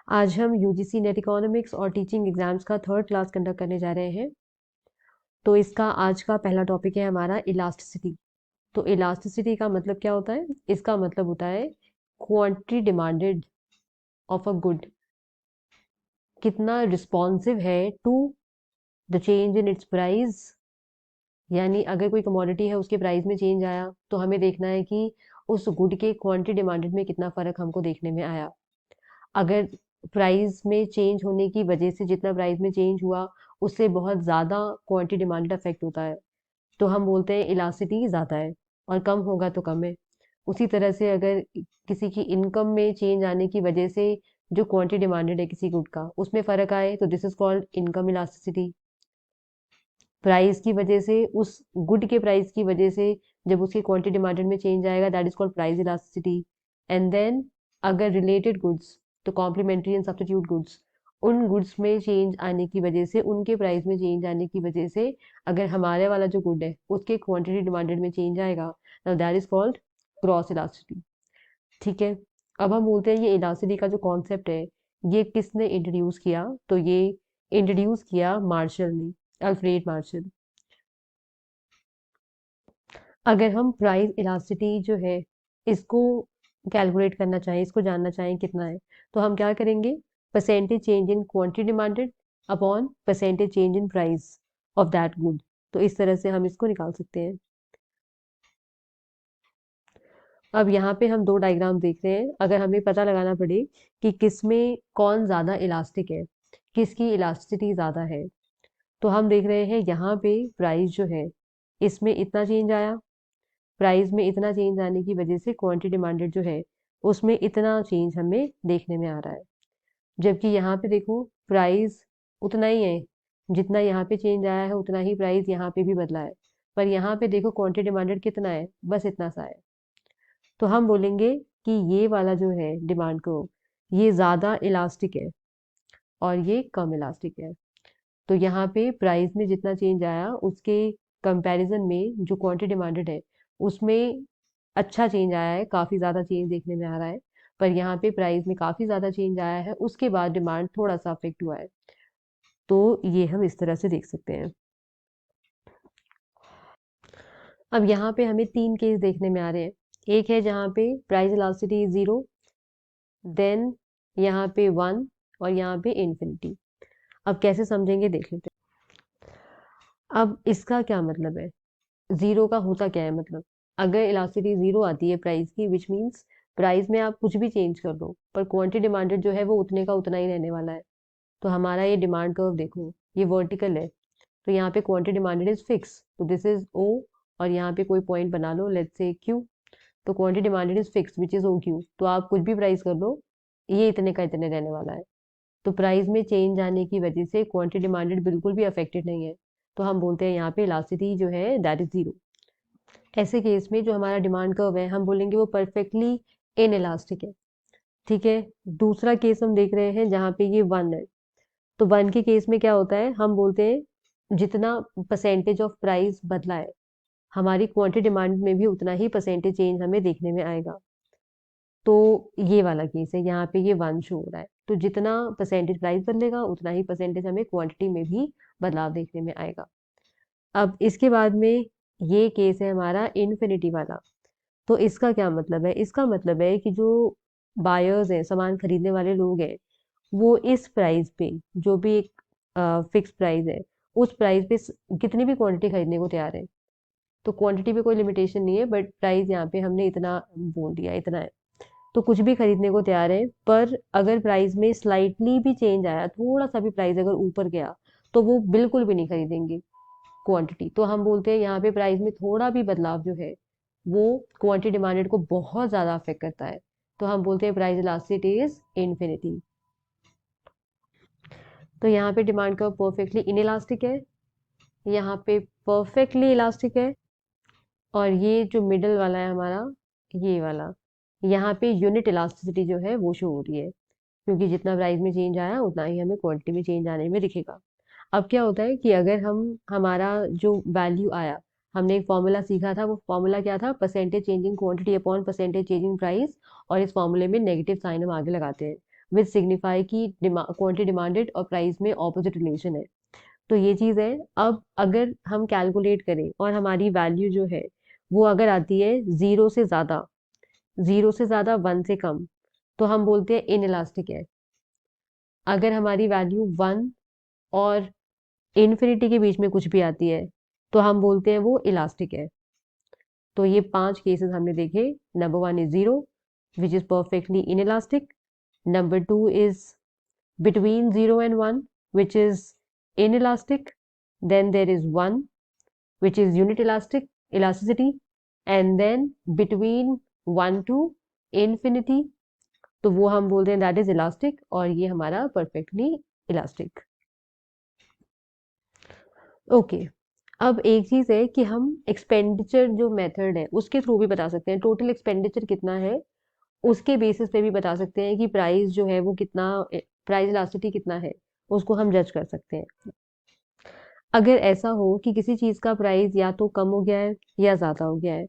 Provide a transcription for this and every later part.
आज हम UGC net economics और टीचिंग एग्जाम्स का थर्ड क्लास कंडक्ट करने जा रहे हैं। तो इसका आज का पहला टॉपिक है हमारा इलास्टिसिटी। तो इलास्टिसिटी का मतलब क्या होता है? इसका मतलब होता है quantity demanded of a good, कितना रिस्पॉन्सिव है to the change in its price. यानी अगर कोई कमोडिटी है, उसके प्राइस में चेंज आया, तो हमें देखना है कि उस गुड के क्वांटिटी डिमांडेड में कितना फर्क हमको देखने में आया। अगर प्राइस में चेंज होने की वजह से जितना प्राइस में चेंज हुआ, उससे बहुत ज़्यादा क्वांटिटी डिमांडेड अफेक्ट होता है, तो हम बोलते हैं इलास्टिसिटी ज़्यादा है, और कम होगा तो कम है। उसी तरह से अगर किसी की इनकम में चेंज आने की वजह से जो क्वांटिटी डिमांडेड है किसी गुड का, उसमें फ़र्क आए, तो this is called income elasticity. Price की वजह से, उस गुड के प्राइस की वजह से जब उसकी क्वांटिटी डिमांडेड में चेंज आएगा, that is called price elasticity. And then अगर रिलेटेड गुड्स, तो कॉम्प्लीमेंट्री एंड सब्स्टिट्यूट गुड्स, उन गुड्स में चेंज आने की वजह से, उनके प्राइस में चेंज आने की वजह से अगर हमारे वाला जो गुड है उसके क्वांटिटी डिमांडेड में चेंज आएगा, now that is called cross elasticity. ठीक है। अब हम बोलते हैं ये इलास्टिसिटी का जो कॉन्सेप्ट है, ये किसने इंट्रोड्यूस किया? तो ये इंट्रोड्यूस किया मार्शल ने, अल्फ्रेड मार्शल। अगर हम प्राइस इलास्टिसिटी जो है, इसको कैलकुलेट करना चाहें, इसको जानना चाहें कितना है, तो हम क्या करेंगे? Percentage change in quantity demanded upon percentage change in price of that good. तो इस तरह से हम इसको निकाल सकते हैं। अब यहाँ पे हम दो डायग्राम देख रहे हैं। अगर हमें पता लगाना पड़े कि किस में कौन ज़्यादा इलास्टिक है, किसकी इलास्टिसिटी ज़्यादा है, तो हम देख रहे हैं यहाँ पे प्राइस जो है, इसमें इतना चेंज आया, प्राइस में इतना चेंज आने की वजह से क्वांटिटी डिमांडेड जो है, उसमें इतना चेंज हमें देखने में आ रहा है। जबकि यहाँ पे देखो, प्राइस उतना ही है, जितना यहाँ पे चेंज आया है उतना ही प्राइस यहाँ पे भी बदला है। पर यहाँ पे देखो क्वांटिटी डिमांडेड कितना है, बस इतना सा है। तो हम बोलेंगे कि ये वाला जो है डिमांड को, ये ज़्यादा इलास्टिक है और ये कम इलास्टिक है। तो यहाँ पे प्राइस में जितना चेंज आया, उसके कंपैरिजन में जो क्वांटिटी डिमांडेड है, उसमें अच्छा चेंज आया है, काफ़ी ज़्यादा चेंज देखने में आ रहा है। पर यहाँ पे प्राइस में काफ़ी ज़्यादा चेंज आया है, उसके बाद डिमांड थोड़ा सा अफेक्ट हुआ है। तो ये हम इस तरह से देख सकते हैं। अब यहाँ पे हमें तीन केस देखने में आ रहे हैं। एक है जहाँ पे प्राइस इलास्टिसिटी 0, देन यहाँ पे 1, और यहाँ पे इन्फिनिटी। अब कैसे समझेंगे देख लेते हैं। अब इसका क्या मतलब है? ज़ीरो का होता क्या है मतलब? अगर इलास्टिसिटी 0 आती है प्राइस की, विच मीन्स प्राइस में आप कुछ भी चेंज कर दो, पर क्वांटिटी डिमांडेड जो है वो उतने का उतना ही रहने वाला है। तो हमारा ये डिमांड कर्व देखो, ये वर्टिकल है, तो यहाँ पे क्वांटिटी डिमांडेड इज फिक्स, तो दिस इज ओ, और यहाँ पे कोई पॉइंट बना लो, लेट्स से क्यू। तो quantity demanded is fix which is O Q, तो आप कुछ भी प्राइस कर लो, ये इतने का इतने रहने वाला है। तो प्राइस में चेंज आने की वजह से क्वांटिटी डिमांडेड बिल्कुल भी अफेक्टेड नहीं है, तो हम बोलते हैं यहाँ पे इलास्टिसिटी जो है दैट इज 0। ऐसे केस में जो हमारा डिमांड कर्व है, हम बोलेंगे वो परफेक्टली इन इलास्टिक है। ठीक है। दूसरा केस हम देख रहे हैं जहाँ पे ये 1 है। तो 1 के केस में क्या होता है, हम बोलते हैं जितना परसेंटेज ऑफ प्राइस बदला है, हमारी क्वांटिटी डिमांड में भी उतना ही परसेंटेज चेंज हमें देखने में आएगा। तो ये वाला केस है, यहाँ पे ये 1 शो हो रहा है। तो जितना परसेंटेज प्राइस बदलेगा, उतना ही परसेंटेज हमें क्वांटिटी में भी बदलाव देखने में आएगा। अब इसके बाद में ये केस है हमारा इन्फिनिटी वाला। तो इसका क्या मतलब है? इसका मतलब है कि जो बायर्स हैं, सामान खरीदने वाले लोग हैं, वो इस प्राइस पे, जो भी एक फिक्स प्राइस है, उस प्राइस पे कितनी भी क्वांटिटी खरीदने को तैयार है। तो क्वांटिटी पे कोई लिमिटेशन नहीं है, बट प्राइस यहाँ पे हमने इतना बोल दिया, इतना है। तो कुछ भी खरीदने को तैयार है, पर अगर प्राइस में स्लाइटली भी चेंज आया, थोड़ा सा भी प्राइस अगर ऊपर गया, तो वो बिल्कुल भी नहीं खरीदेंगे क्वांटिटी। तो हम बोलते हैं यहाँ पे प्राइस में थोड़ा भी बदलाव जो है, वो क्वांटिटी डिमांडेड को बहुत ज़्यादा अफेक्ट करता है। तो हम बोलते हैं प्राइस इलास्टिसिटी इज इन्फिनिटी। तो यहाँ पे डिमांड कर्व परफेक्टली इनइलास्टिक है, यहाँ पे परफेक्टली इलास्टिक है, और ये जो मिडल वाला है हमारा, ये वाला, यहाँ पे यूनिट इलास्टिसिटी जो है वो शो हो रही है, क्योंकि जितना प्राइस में चेंज आया उतना ही हमें क्वांटिटी में चेंज आने में दिखेगा। अब क्या होता है कि अगर हम, हमारा जो वैल्यू आया, हमने एक फॉर्मूला सीखा था, वो फॉर्मूला क्या था? Percentage changing quantity upon percentage changing price, और इस फॉर्मूले में नेगेटिव साइन हम आगे लगाते हैं। विच सिग्निफाई कि क्वांटिटी डिमांडेड और प्राइस में ऑपोजिट रिलेशन है। तो ये चीज़ है। अब अगर हम कैलकुलेट करें और हमारी वैल्यू जो है वो अगर आती है ज़ीरो से ज़्यादा, ज़ीरो से ज़्यादा, वन से कम, तो हम बोलते हैं इनइलास्टिक है। अगर हमारी वैल्यू वन और इन्फिनिटी के बीच में कुछ भी आती है तो हम बोलते हैं वो इलास्टिक है। तो ये 5 केसेस हमने देखे। Number 1 is 0 which is perfectly inelastic. Number 2 is between 0 and 1 which is inelastic. Then there is 1 which is unit elasticity, and then between 1 to infinity, तो वो हम बोलते हैं दैट इज इलास्टिक, और ये हमारा परफेक्टली इलास्टिक। ओके, अब एक चीज है कि हम एक्सपेंडिचर जो मेथड है उसके थ्रू भी बता सकते हैं टोटल एक्सपेंडिचर कितना है। उसके बेसिस पे भी बता सकते हैं कि प्राइस जो है वो कितना, प्राइस इलास्टिसिटी कितना है, उसको हम जज कर सकते हैं। अगर ऐसा हो कि किसी चीज़ का प्राइस या तो कम हो गया है या ज़्यादा हो गया है,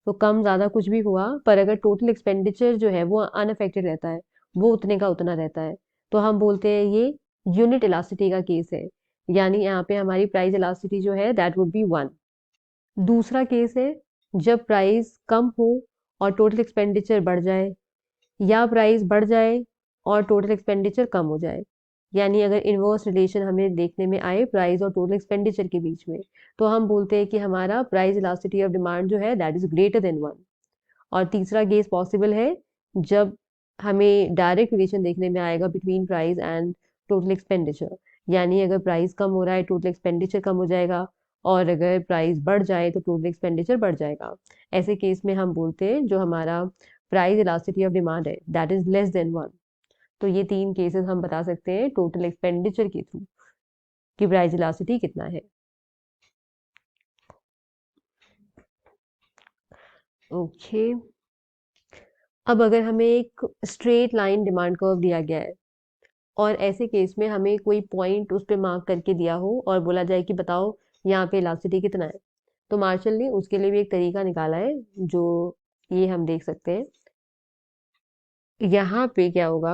तो कम ज़्यादा कुछ भी हुआ, पर अगर टोटल एक्सपेंडिचर जो है वो अनअफेक्टेड रहता है, वो उतने का उतना रहता है, तो हम बोलते हैं ये यूनिट इलास्टिसिटी का केस है। यानी यहाँ पे हमारी प्राइस इलास्टिसिटी जो है दैट वुड बी 1। दूसरा केस है जब प्राइस कम हो और टोटल एक्सपेंडिचर बढ़ जाए, या प्राइस बढ़ जाए और टोटल एक्सपेंडिचर कम हो जाए। यानी अगर इनवर्स रिलेशन हमें देखने में आए प्राइस और टोटल एक्सपेंडिचर के बीच में, तो हम बोलते हैं कि हमारा प्राइस इलास्टिसिटी ऑफ डिमांड जो है दैट इज ग्रेटर देन 1। और तीसरा केस पॉसिबल है जब हमें डायरेक्ट रिलेशन देखने में आएगा between price and total expenditure. यानी अगर प्राइस कम हो रहा है टोटल एक्सपेंडिचर कम हो जाएगा, और अगर प्राइस बढ़ जाए तो टोटल एक्सपेंडिचर बढ़ जाएगा। ऐसे केस में हम बोलते हैं जो हमारा प्राइस इलास्टिसिटी ऑफ डिमांड है दैट इज लेस देन 1। तो ये 3 केसेस हम बता सकते हैं टोटल एक्सपेंडिचर के थ्रू कि प्राइस इलास्टिसिटी कितना है। ओके, अब अगर हमें एक स्ट्रेट लाइन डिमांड कर्व दिया गया है और ऐसे केस में हमें कोई पॉइंट उस पे मार्क करके दिया हो और बोला जाए कि बताओ यहाँ पे इलास्टिसिटी कितना है, तो मार्शल ने उसके लिए भी एक तरीका निकाला है जो ये हम देख सकते हैं। यहाँ पे क्या होगा,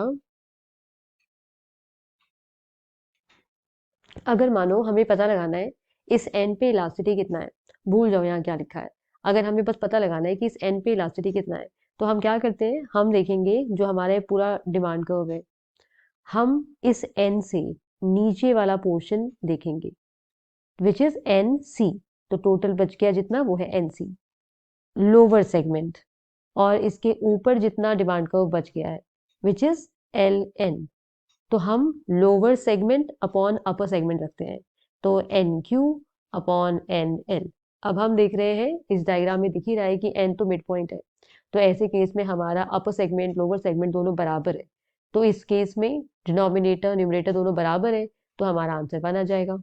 अगर मानो हमें पता लगाना है इस एन पे इलास्टिसिटी कितना है, भूल जाओ यहाँ क्या लिखा है। अगर हमें बस पता लगाना है कि इस एन पे इलास्टिसिटी कितना है, तो हम क्या करते हैं, हम देखेंगे जो हमारा पूरा डिमांड कर्व है, हम इस एन से नीचे वाला पोर्शन देखेंगे विच इज एन सी। तो टोटल बच गया जितना वो है एन सी, लोअर सेगमेंट। और इसके ऊपर जितना डिमांड कर्व बच गया है विच इज एल एन, तो हम lower segment upon upper segment रखते हैं, तो N Q upon N L. अब हम देख रहे हैं इस डायग्राम में दिख ही रहा है कि एन तो मिड पॉइंट है, तो ऐसे केस में हमारा अपर सेगमेंट लोअर सेगमेंट दोनों बराबर है। तो इस केस में डिनोमिनेटर न्यूमरेटर दोनों बराबर है, तो हमारा आंसर बना जाएगा।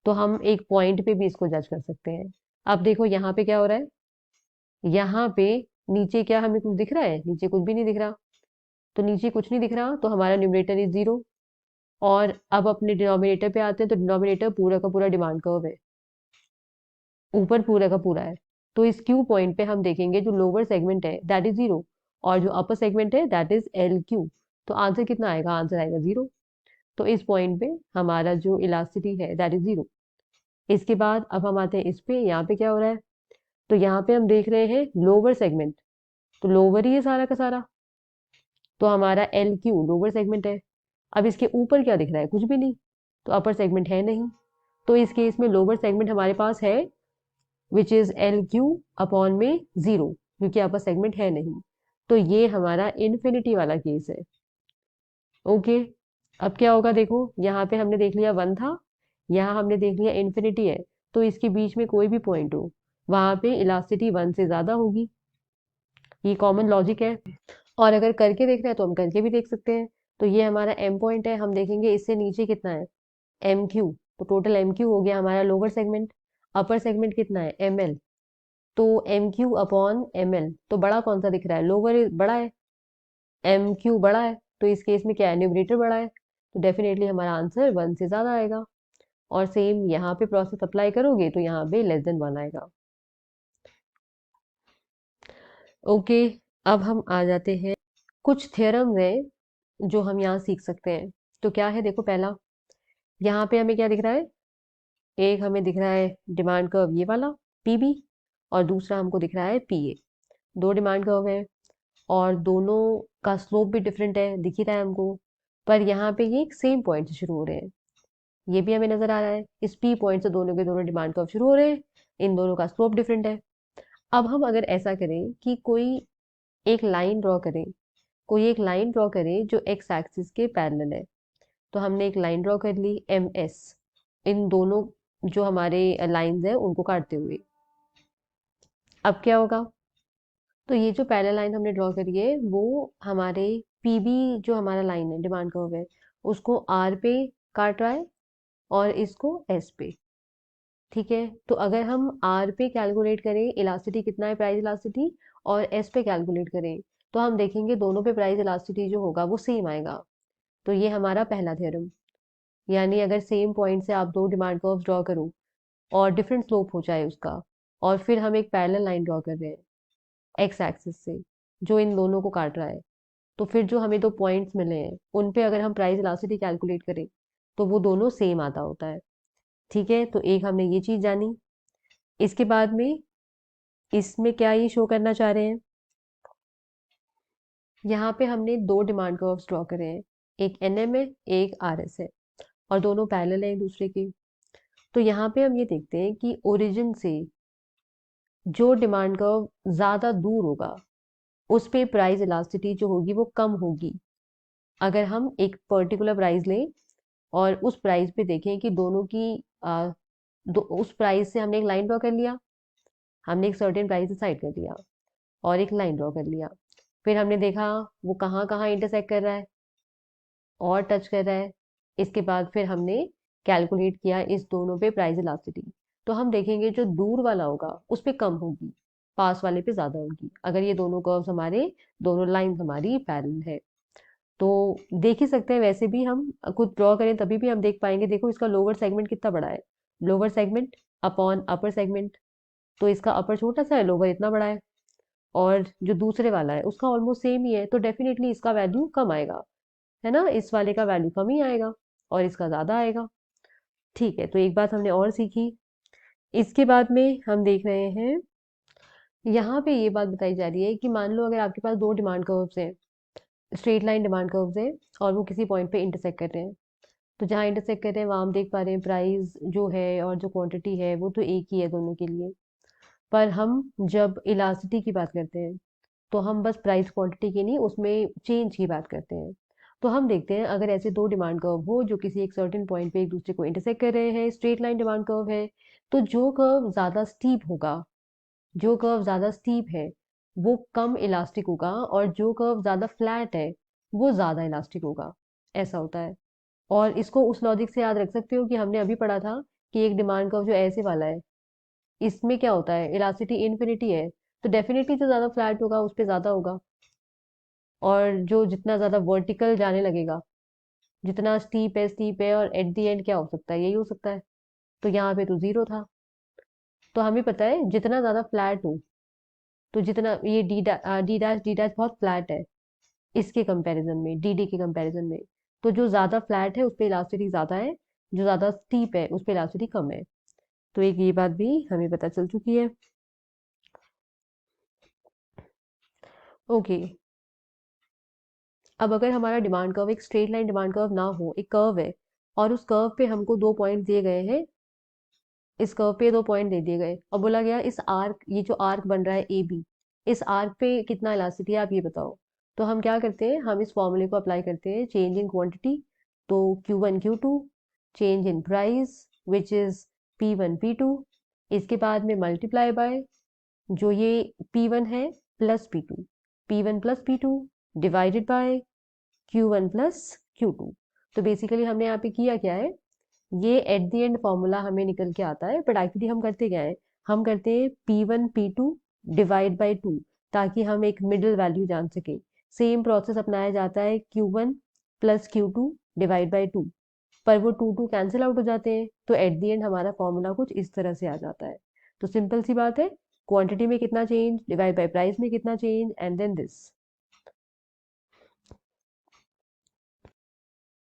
तो हम एक पॉइंट पे भी इसको जज कर सकते हैं। अब देखो यहाँ पे क्या हो रहा है, यहाँ पे नीचे क्या हमें कुछ दिख रहा है, नीचे कुछ भी नहीं दिख रहा। तो नीचे कुछ नहीं दिख रहा तो हमारा न्यूमरेटर इज 0। और अब अपने डिनोमिनेटर पे आते हैं, तो डिनोमिनेटर पूरा का पूरा डिमांड कर्व है, ऊपर पूरा का पूरा है। तो इस क्यू पॉइंट पे हम देखेंगे जो लोअर सेगमेंट है दैट इज 0, और जो अपर सेगमेंट है दैट इज एल क्यू। तो आंसर कितना आएगा, आंसर आएगा 0। तो इस पॉइंट पे हमारा जो इलास्टिसिटी है दैट इज 0। इसके बाद अब हम आते हैं इस पे, यहाँ पे क्या हो रहा है, तो यहाँ पे हम देख रहे हैं लोअर सेगमेंट, तो लोअर ही है सारा का सारा, तो हमारा एल क्यू लोअर सेगमेंट है। अब इसके ऊपर क्या दिख रहा है, कुछ भी नहीं, तो अपर सेगमेंट है नहीं। तो इस केस में लोअर सेगमेंट हमारे पास है which is L Q upon में 0, क्योंकि अपर सेगमेंट है नहीं। तो ये हमारा इन्फिनिटी वाला केस है। ओके, अब क्या होगा, देखो यहाँ पे हमने देख लिया 1 था, यहाँ हमने देख लिया इन्फिनिटी है, तो इसके बीच में कोई भी पॉइंट हो वहां पे इलास्टिसिटी 1 से ज्यादा होगी। ये कॉमन लॉजिक है। और अगर करके देखना है तो हम करके भी देख सकते हैं। तो ये हमारा एम पॉइंट है, हम देखेंगे इससे नीचे कितना है, एम क्यू। तो टोटल एम क्यू हो गया हमारा लोअर सेगमेंट। अपर सेगमेंट कितना है, एम एल। तो M Q upon M L, तो बड़ा कौन सा दिख रहा है, लोअर बड़ा है, एम क्यू बड़ा है, तो इस केस में क्या है, न्यूमरेटर बड़ा है, तो डेफिनेटली हमारा आंसर 1 से ज्यादा आएगा। और सेम यहाँ पे प्रोसेस अप्लाई करोगे तो यहाँ पे लेस देन 1 आएगा। ओके, अब हम आ जाते हैं, कुछ थ्योरम्स हैं जो हम यहाँ सीख सकते हैं। तो क्या है, देखो पहला, यहाँ पे हमें क्या दिख रहा है, एक हमें दिख रहा है डिमांड कर्व ये वाला पीबी, और दूसरा हमको दिख रहा है पीए। दो डिमांड कर्व है और दोनों का स्लोप भी डिफरेंट है, दिख ही रहा है हमको। पर यहाँ पे ये सेम पॉइंट से शुरू हो रहे हैं, ये भी हमें नजर आ रहा है। इस पी पॉइंट से दोनों के दोनों डिमांड कर्व शुरू हो रहे हैं, इन दोनों का स्लोप डिफरेंट है। अब हम अगर ऐसा करें कि कोई एक लाइन ड्रॉ करें, कोई एक लाइन ड्रॉ करें जो एक्स एक्सिस के पैरेलल है। तो हमने एक लाइन ड्रॉ कर ली एम एस, इन दोनों जो हमारे लाइंस हैं उनको काटते हुए। अब क्या होगा, तो ये जो पैरेलल लाइन हमने ड्रॉ करी है वो हमारे पीबी जो हमारा लाइन है डिमांड कर्व है उसको आर पे काट रहा है और इसको एस पे। ठीक है, तो अगर हम आर पे कैलकुलेट करें इलास्टिसिटी कितना है, प्राइस इलास्टिसिटी, और एस पे कैलकुलेट करें, तो हम देखेंगे दोनों पे प्राइस इलास्टिसिटी जो होगा वो सेम आएगा। तो ये हमारा पहला थ्योरम। यानी अगर सेम पॉइंट से आप दो डिमांड कर्व्स ड्रॉ करो और डिफरेंट स्लोप हो जाए उसका, और फिर हम एक पैरेलल लाइन ड्रॉ कर रहे हैं एक्स एक्सिस से जो इन दोनों को काट रहा है, तो फिर जो हमें दो पॉइंट्स मिले हैं उन पे अगर हम प्राइस इलास्टिसिटी कैलकुलेट करें तो वो दोनों सेम आता होता है। ठीक है, तो एक हमने ये चीज जानी। इसके बाद में इसमें क्या ये शो करना चाह रहे हैं, यहाँ पे हमने दो डिमांड कर्व्स ड्रॉ करे हैं, एक एनएम है एक आरएस है, और दोनों पैरेलल है एक दूसरे के। तो यहाँ पे हम ये देखते हैं कि ओरिजिन से जो डिमांड कर्व ज्यादा दूर होगा उस पे प्राइस इलास्टिसिटी जो होगी वो कम होगी। अगर हम एक पर्टिकुलर प्राइस लें और उस प्राइस पे देखें कि दोनों की उस प्राइस से हमने एक लाइन ड्रॉ कर लिया, हमने एक सर्टेन प्राइस डिसाइड कर लिया और एक लाइन ड्रॉ कर लिया, फिर हमने देखा वो कहाँ कहाँ इंटरसेक्ट कर रहा है और टच कर रहा है। इसके बाद फिर हमने कैलकुलेट किया इस दोनों पे प्राइस इलास्टिसिटी। तो हम देखेंगे जो दूर वाला होगा उस पे कम होगी, पास वाले पे ज्यादा होगी, अगर ये दोनों कर्व्स हमारे, दोनों लाइन हमारी पैरेलल है। तो देख ही सकते हैं, वैसे भी हम खुद ड्रॉ करें तभी भी हम देख पाएंगे, देखो इसका लोअर सेगमेंट कितना बड़ा है, lower segment upon upper segment. तो इसका अपर छोटा सा है, लोअर इतना बड़ा है, और जो दूसरे वाला है उसका ऑलमोस्ट सेम ही है, तो डेफिनेटली इसका वैल्यू कम आएगा, है ना, इस वाले का वैल्यू कम ही आएगा और इसका ज्यादा आएगा। ठीक है, तो एक बात हमने और सीखी। इसके बाद में हम देख रहे हैं, यहाँ पे ये बात बताई जा रही है कि मान लो अगर आपके पास दो डिमांड कर्व्स हैं, स्ट्रेट लाइन डिमांड कर्व्स हैं, और वो किसी पॉइंट पे इंटरसेक्ट कर रहे हैं। तो जहाँ इंटरसेक्ट कर रहे हैं वहाँ हम देख पा रहे हैं प्राइस जो है और जो क्वांटिटी है वो तो एक ही है दोनों के लिए। पर हम जब इलास्टिसिटी की बात करते हैं तो हम बस प्राइस क्वांटिटी की नहीं, उसमें चेंज की बात करते हैं। तो हम देखते हैं अगर ऐसे दो डिमांड कर्व हो जो किसी एक सर्टेन पॉइंट पे एक दूसरे को इंटरसेक्ट कर रहे हैं, स्ट्रेट लाइन डिमांड कर्व है, तो जो कर्व ज्यादा स्टीप होगा, जो कर्व ज्यादा स्टीप है वो कम इलास्टिक होगा, और जो कर्व ज्यादा फ्लैट है वो ज्यादा इलास्टिक होगा। ऐसा होता है। और इसको उस लॉजिक से याद रख सकते हो कि हमने अभी पढ़ा था कि एक डिमांड कर्व जो ऐसे वाला है, इसमें क्या होता है, इलास्टिसिटी इन्फिनिटी है, तो डेफिनेटली जो ज्यादा फ्लैट होगा उस पे ज्यादा होगा, और जो जितना ज्यादा वर्टिकल जाने लगेगा, जितना स्टीप है, और एट द एंड क्या हो सकता है, यही हो सकता है। तो यहाँ पे तो जीरो था। तो हमें पता है जितना ज्यादा फ्लैट हो, तो जितना ये डी डैश बहुत फ्लैट है इसके कंपैरिजन में, डी डी के कंपैरिजन में, तो जो ज्यादा फ्लैट है उस पे इलास्टिसिटी ज्यादा है, जो ज्यादा स्टीप है उस पे इलास्टिसिटी कम है। तो एक ये बात भी हमें पता चल चुकी है। ओके, अब अगर हमारा डिमांड कर्व एक स्ट्रेट लाइन डिमांड कर्व ना हो, एक कर्व है, और उस कर्व पे हमको दो पॉइंट दिए गए हैं, इस कर्व पे दो पॉइंट दे दिए गए और बोला गया इस आर्क, ये जो आर्क बन रहा है ए बी, इस आर्क पे कितना इलास्टिसिटी है आप ये बताओ। तो हम क्या करते हैं, हम इस फॉर्मूले को अप्लाई करते हैं, चेंज इन क्वांटिटी, तो Q1 Q2, change in price which is P1 P2, इसके बाद में मल्टीप्लाई बाय जो ये P1 है plus P2, P1 plus P2 divided by Q1 plus Q2। तो बेसिकली हमने यहाँ पे किया क्या है, ये एट द एंड फॉर्मूला हमें निकल के आता है, बट एक्चुअली हम करते क्या है, हम करते हैं P1 P2 डिवाइड बाई 2, ताकि हम एक मिडिल वैल्यू जान सके। सेम प्रोसेस अपनाया जाता है Q1 plus Q2 divide by 2, पर वो टू टू कैंसिल आउट हो जाते हैं, तो एट द एंड हमारा फॉर्मूला कुछ इस तरह से आ जाता है। तो सिंपल सी बात है, क्वांटिटी में कितना चेंज डिवाइड बाई प्राइस में कितना चेंज, एंड देन दिस।